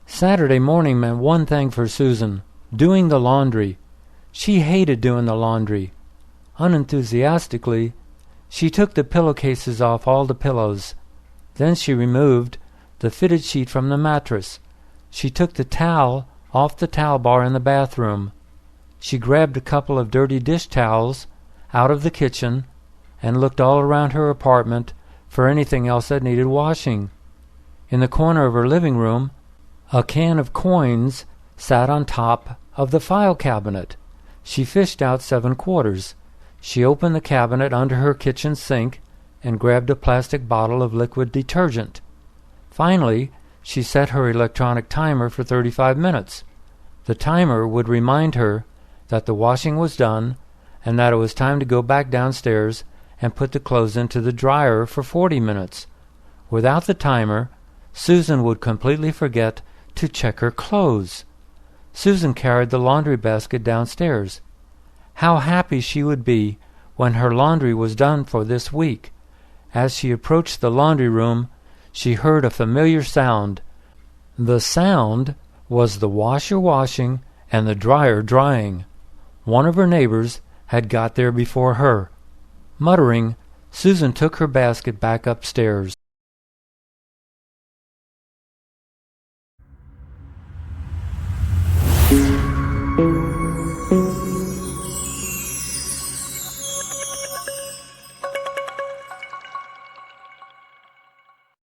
Saturday morning meant one thing for Susan: doing the laundry. She hated doing the laundry. Unenthusiastically, she took the pillowcases off all the pillows. Then she removed the fitted sheet from the mattress. She took the towel off the towel bar in the bathroom. She grabbed a couple of dirty dish towels out of the kitchen and looked all around her apartment for anything else that needed washing. In the corner of her living room, a can of coins sat on top of the file cabinet. She fished out 7 quarters. She opened the cabinet under her kitchen sink and grabbed a plastic bottle of liquid detergent. Finally, she set her electronic timer for 35 minutes. The timer would remind her that the washing was done and that it was time to go back downstairs and put the clothes into the dryer for 40 minutes. Without the timer, Susan would completely forget to check her clothes. Susan carried the laundry basket downstairs. How happy she would be when her laundry was done for this week. As she approached the laundry room, she heard a familiar sound. The sound was the washer washing and the dryer drying. One of her neighbors had got there before her. Muttering, Susan took her basket back upstairs.